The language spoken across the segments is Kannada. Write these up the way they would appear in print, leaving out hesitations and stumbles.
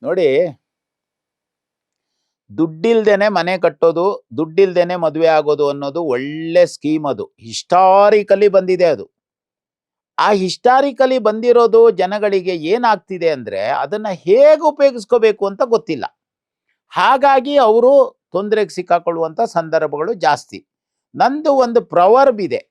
ನೋಡಿ, ದುಡ್ಡಿಲ್ದೇನೆ ಮನೆ ಕಟ್ಟೋದು, ದುಡ್ಡಿಲ್ದೇನೆ ಮದುವೆ ಆಗೋದು ಅನ್ನೋದು ಒಳ್ಳೆ ಸ್ಕೀಮ್. ಅದು ಹಿಸ್ಟಾರಿಕಲಿ ಬಂದಿದೆ. ಅದು ಆ ಹಿಸ್ಟಾರಿಕಲಿ ಬಂದಿರೋದು ಜನಗಳಿಗೆ ಏನಾಗ್ತಿದೆ ಅಂದ್ರೆ ಅದನ್ನ ಹೇಗೆ ಉಪಯೋಗಿಸ್ಕೋಬೇಕು ಅಂತ ಗೊತ್ತಿಲ್ಲ. ಹಾಗಾಗಿ ಅವರು ತೊಂದರೆಗೆ ಸಿಕ್ಕಾಕೊಳ್ಳುವಂತ ಸಂದರ್ಭಗಳು ಜಾಸ್ತಿ. ನಂದು ಒಂದು ಪ್ರವರ್ಬ್ ಇದೆ,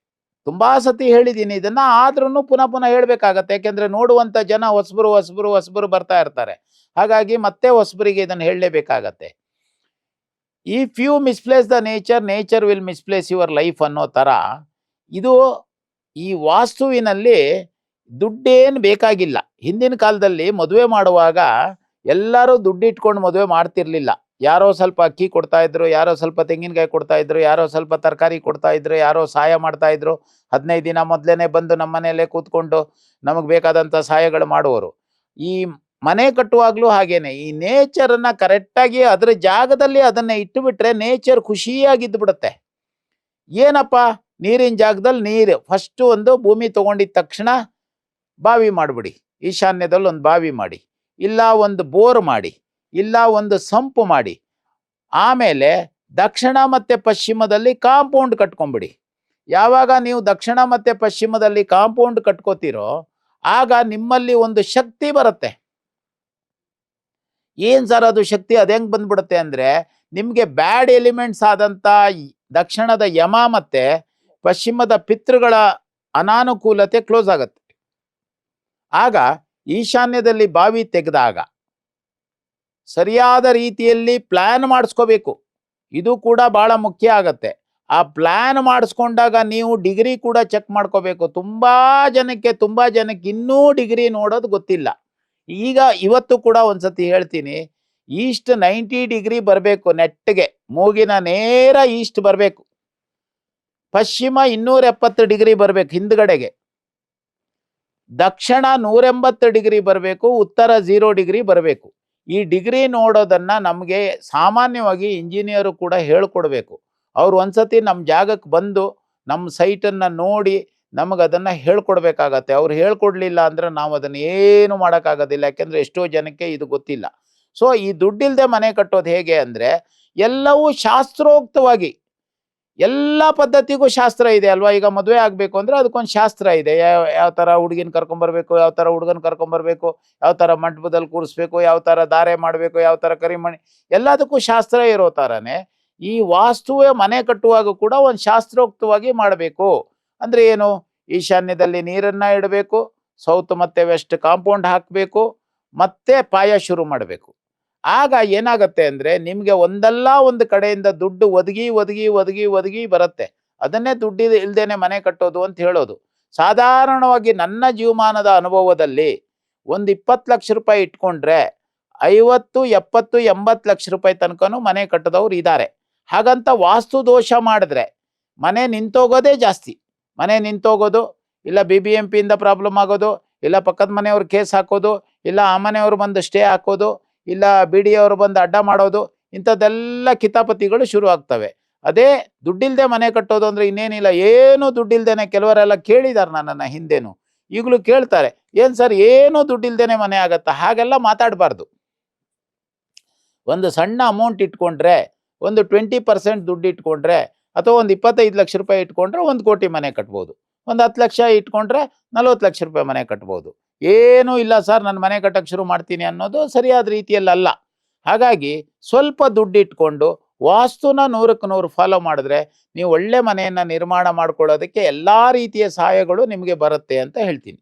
ತುಂಬಾ ಸತಿ ಹೇಳಿದ್ದೀನಿ ಇದನ್ನ, ಆದ್ರೂ ಪುನಃ ಪುನಃ ಹೇಳ್ಬೇಕಾಗತ್ತೆ. ಯಾಕೆಂದ್ರೆ ನೋಡುವಂತ ಜನ ಹೊಸಬರು ಹೊಸಬರು ಹೊಸಬರು ಬರ್ತಾ ಇರ್ತಾರೆ. ಹಾಗಾಗಿ ಮತ್ತೆ ಹೊಸಬರಿಗೆ ಇದನ್ನ ಹೇಳಲೇಬೇಕಾಗತ್ತೆ. If you misplace the nature, nature will misplace your life ಅನ್ನೋ ತರ ಇದು. ಈ ವಾಸ್ತುವಿನಲ್ಲಿ ದುಡ್ಡೇನು ಬೇಕಾಗಿಲ್ಲ. ಹಿಂದಿನ ಕಾಲದಲ್ಲಿ ಮದುವೆ ಮಾಡುವಾಗ ಎಲ್ಲರೂ ದುಡ್ಡಿಟ್ಕೊಂಡು ಮದುವೆ ಮಾಡ್ತಿರ್ಲಿಲ್ಲ. ಯಾರೋ ಸ್ವಲ್ಪ ಅಕ್ಕಿ ಕೊಡ್ತಾ ಇದ್ರು, ಯಾರೋ ಸ್ವಲ್ಪ ತೆಂಗಿನಕಾಯಿ ಕೊಡ್ತಾ ಇದ್ರು, ಯಾರೋ ಸ್ವಲ್ಪ ತರಕಾರಿ ಕೊಡ್ತಾ ಇದ್ರು, ಯಾರೋ ಸಹಾಯ ಮಾಡ್ತಾ ಇದ್ರು. 15 ದಿನ ಮೊದಲೇನೆ ಬಂದು ನಮ್ಮ ಮನೆಯಲ್ಲೇ ಕೂತ್ಕೊಂಡು ನಮಗೆ ಬೇಕಾದಂತ ಸಹಾಯಗಳು ಮಾಡುವರು. ಈ ಮನೆ ಕಟ್ಟುವಾಗ್ಲೂ ಹಾಗೇನೆ ಈ ನೇಚರ್ ಅನ್ನ ಕರೆಕ್ಟಾಗಿ ಅದರ ಜಾಗದಲ್ಲಿ ಅದನ್ನ ಇಟ್ಟು ಬಿಟ್ರೆ ನೇಚರ್ ಖುಷಿಯಾಗಿದ್ದು ಬಿಡುತ್ತೆ. ಏನಪ್ಪ, ನೀರಿನ ಜಾಗದಲ್ಲಿ ನೀರು ಫಸ್ಟ್ ಒಂದು ಭೂಮಿ ತಗೊಂಡಿದ ತಕ್ಷಣ ಬಾವಿ ಮಾಡಿಬಿಡಿ. ಈಶಾನ್ಯದಲ್ಲಿ ಒಂದು ಬಾವಿ ಮಾಡಿ, ಇಲ್ಲ ಒಂದು ಬೋರ್ ಮಾಡಿ, ಇಲ್ಲ ಒಂದು ಸಂಪು ಮಾಡಿ. ಆಮೇಲೆ ದಕ್ಷಿಣ ಮತ್ತೆ ಪಶ್ಚಿಮದಲ್ಲಿ ಕಾಂಪೌಂಡ್ ಕಟ್ಕೊಂಡ್ಬಿಡಿ. ಯಾವಾಗ ನೀವು ದಕ್ಷಿಣ ಮತ್ತೆ ಪಶ್ಚಿಮದಲ್ಲಿ ಕಾಂಪೌಂಡ್ ಕಟ್ಕೋತಿರೋ ಆಗ ನಿಮ್ಮಲ್ಲಿ ಒಂದು ಶಕ್ತಿ ಬರುತ್ತೆ. ಏನ್ ಸರ್ ಅದು ಶಕ್ತಿ? ಅದ ಹೆಂಗ್ ಬಂದ್ಬಿಡುತ್ತೆ ಅಂದ್ರೆ, ನಿಮ್ಗೆ ಬ್ಯಾಡ್ ಎಲಿಮೆಂಟ್ಸ್ ಆದಂತ ದಕ್ಷಿಣದ ಯಮ ಮತ್ತೆ ಪಶ್ಚಿಮದ ಪಿತೃಗಳ ಅನಾನುಕೂಲತೆ ಕ್ಲೋಸ್ ಆಗತ್ತೆ. ಆಗ ಈಶಾನ್ಯದಲ್ಲಿ ಬಾವಿ ತೆಗೆದಾಗ ಸರಿಯಾದ ರೀತಿಯಲ್ಲಿ ಪ್ಲಾನ್ ಮಾಡಿಸ್ಕೋಬೇಕು. ಇದು ಕೂಡ ಬಹಳ ಮುಖ್ಯ ಆಗತ್ತೆ. ಆ ಪ್ಲಾನ್ ಮಾಡಿಸ್ಕೊಂಡಾಗ ನೀವು ಡಿಗ್ರಿ ಕೂಡ ಚೆಕ್ ಮಾಡ್ಕೋಬೇಕು. ತುಂಬಾ ಜನಕ್ಕೆ ಇನ್ನೂ ಡಿಗ್ರಿ ನೋಡೋದು ಗೊತ್ತಿಲ್ಲ. ಈಗ ಇವತ್ತು ಕೂಡ ಒಂದ್ಸತಿ ಹೇಳ್ತೀನಿ, ಈಸ್ಟ್ 90 ಡಿಗ್ರಿ ಬರಬೇಕು, ನೆಟ್ಗೆ ಮೂಗಿನ ನೇರ ಈಸ್ಟ್ ಬರಬೇಕು. ಪಶ್ಚಿಮ 270 ಡಿಗ್ರಿ ಬರಬೇಕು ಹಿಂದ್ಗಡೆಗೆ. ದಕ್ಷಿಣ 180 ಡಿಗ್ರಿ ಬರಬೇಕು, ಉತ್ತರ 0 ಡಿಗ್ರಿ ಬರಬೇಕು. ಈ ಡಿಗ್ರಿ ನೋಡೋದನ್ನ ನಮಗೆ ಸಾಮಾನ್ಯವಾಗಿ ಇಂಜಿನಿಯರು ಕೂಡ ಹೇಳ್ಕೊಡ್ಬೇಕು. ಅವ್ರು ಒಂದ್ಸತಿ ನಮ್ಮ ಜಾಗಕ್ಕೆ ಬಂದು ನಮ್ಮ ಸೈಟನ್ನು ನೋಡಿ ನಮಗದನ್ನು ಹೇಳ್ಕೊಡ್ಬೇಕಾಗತ್ತೆ. ಅವ್ರು ಹೇಳ್ಕೊಡ್ಲಿಲ್ಲ ಅಂದ್ರೆ ನಾವು ಅದನ್ನು ಏನು ಮಾಡೋಕ್ಕಾಗೋದಿಲ್ಲ. ಯಾಕೆಂದ್ರೆ ಎಷ್ಟೋ ಜನಕ್ಕೆ ಇದು ಗೊತ್ತಿಲ್ಲ. ಸೊ ಈ ದುಡ್ಡಿಲ್ಲದೆ ಮನೆ ಕಟ್ಟೋದು ಹೇಗೆ ಅಂದ್ರೆ, ಎಲ್ಲವೂ ಶಾಸ್ತ್ರೋಕ್ತವಾಗಿ, ಎಲ್ಲ ಪದ್ಧತಿಗೂ ಶಾಸ್ತ್ರ ಇದೆ ಅಲ್ವಾ. ಈಗ ಮದುವೆ ಆಗ್ಬೇಕು ಅಂದ್ರೆ ಅದಕ್ಕೊಂದು ಶಾಸ್ತ್ರ ಇದೆ. ಯಾವ ತರ ಹುಡುಗಿನ ಕರ್ಕೊಂಡ್ಬರ್ಬೇಕು, ಯಾವ ತರ ಹುಡುಗನ ಕರ್ಕೊಂಡ್ಬರ್ಬೇಕು, ಯಾವ ತರ ಮಂಟಪದಲ್ಲಿ ಕೂರಿಸ್ಬೇಕು, ಯಾವ ತರ ಧಾರೆ ಮಾಡ್ಬೇಕು, ಯಾವ ತರ ಕರಿಮಣಿ, ಎಲ್ಲದಕ್ಕೂ ಶಾಸ್ತ್ರ ಇರೋ ತರನೇ ಈ ವಾಸ್ತುವೇ ಮನೆ ಕಟ್ಟುವಾಗ ಕೂಡ ಒಂದು ಶಾಸ್ತ್ರೋಕ್ತವಾಗಿ ಮಾಡಬೇಕು. ಅಂದ್ರೆ ಏನು? ಈಶಾನ್ಯದಲ್ಲಿ ನೀರನ್ನ ಇಡಬೇಕು, ಸೌತ್ ಮತ್ತೆ ವೆಸ್ಟ್ ಕಾಂಪೌಂಡ್ ಹಾಕಬೇಕು, ಮತ್ತೆ ಪಾಯ ಶುರು ಮಾಡಬೇಕು. ಆಗ ಏನಾಗತ್ತೆ ಅಂದ್ರೆ ನಿಮ್ಗೆ ಒಂದಲ್ಲ ಒಂದು ಕಡೆಯಿಂದ ದುಡ್ಡು ಒದಗಿ ಒದಗಿ ಒದಗಿ ಒದಗಿ ಬರುತ್ತೆ. ಅದನ್ನೇ ದುಡ್ಡು ಇಲ್ದೇನೆ ಮನೆ ಕಟ್ಟೋದು ಅಂತ ಹೇಳೋದು. ಸಾಧಾರಣವಾಗಿ ನನ್ನ ಜೀವಮಾನದ ಅನುಭವದಲ್ಲಿ ಒಂದು 20 ಲಕ್ಷ ರೂಪಾಯಿ ಇಟ್ಕೊಂಡ್ರೆ 50, 70, 80 ಲಕ್ಷ ರೂಪಾಯಿ ತನಕನೂ ಮನೆ ಕಟ್ಟದವ್ರು ಇದ್ದಾರೆ. ಹಾಗಂತ ವಾಸ್ತು ದೋಷ ಮಾಡಿದ್ರೆ ಮನೆ ನಿಂತೋಗೋದೇ ಜಾಸ್ತಿ. ಮನೆ ನಿಂತೋಗೋದು, ಇಲ್ಲ BBMP ಇಂದ ಪ್ರಾಬ್ಲಮ್ ಆಗೋದು, ಇಲ್ಲ ಪಕ್ಕದ ಮನೆಯವ್ರು ಕೇಸ್ ಹಾಕೋದು, ಇಲ್ಲ ಆ ಮನೆಯವರು ಬಂದು ಸ್ಟೇ ಹಾಕೋದು, ಇಲ್ಲ BD ಅವರು ಬಂದು ಅಡ್ಡ ಮಾಡೋದು, ಇಂಥದ್ದೆಲ್ಲ ಕಿತಾಪತಿಗಳು ಶುರು ಆಗ್ತವೆ. ಅದೇ ದುಡ್ಡಿಲ್ದೆ ಮನೆ ಕಟ್ಟೋದು ಅಂದ್ರೆ ಇನ್ನೇನಿಲ್ಲ. ಏನು ದುಡ್ಡಿಲ್ದೇನೆ, ಕೆಲವರೆಲ್ಲ ಕೇಳಿದಾರೆ ನನ್ನನ್ನ ಹಿಂದೆನು, ಈಗಲೂ ಕೇಳ್ತಾರೆ, ಏನ್ ಸರ್ ಏನು ದುಡ್ಡಿಲ್ದೇನೆ ಮನೆ ಆಗತ್ತಾ? ಹಾಗೆಲ್ಲ ಮಾತಾಡಬಾರ್ದು. ಒಂದು ಸಣ್ಣ ಅಮೌಂಟ್ ಇಟ್ಕೊಂಡ್ರೆ, ಒಂದು 20% ದುಡ್ಡು ಇಟ್ಕೊಂಡ್ರೆ, ಅಥವಾ ಒಂದು 25 ಲಕ್ಷ ರೂಪಾಯಿ ಇಟ್ಕೊಂಡ್ರೆ 1 ಕೋಟಿ ಮನೆ ಕಟ್ಬೋದು. ಒಂದು 10 ಲಕ್ಷ ಇಟ್ಕೊಂಡ್ರೆ 40 ಲಕ್ಷ ರೂಪಾಯಿ ಮನೆ ಕಟ್ಬೋದು. ಏನೂ ಇಲ್ಲ ಸರ್ ನಾನು ಮನೆ ಕಟ್ಟಕ್ಕೆ ಶುರು ಮಾಡ್ತೀನಿ ಅನ್ನೋದು ಸರಿಯಾದ ರೀತಿಯಲ್ಲ. ಹಾಗಾಗಿ ಸ್ವಲ್ಪ ದುಡ್ಡು ಇಟ್ಕೊಂಡು ವಾಸ್ತುನ 100ಕ್ಕೆ 100 ಫಾಲೋ ಮಾಡಿದ್ರೆ ನೀವು ಒಳ್ಳೆ ಮನೆಯನ್ನ ನಿರ್ಮಾಣ ಮಾಡ್ಕೊಳ್ಳೋದಕ್ಕೆ ಎಲ್ಲಾ ರೀತಿಯ ಸಹಾಯಗಳು ನಿಮಗೆ ಬರುತ್ತೆ ಅಂತ ಹೇಳ್ತೀನಿ.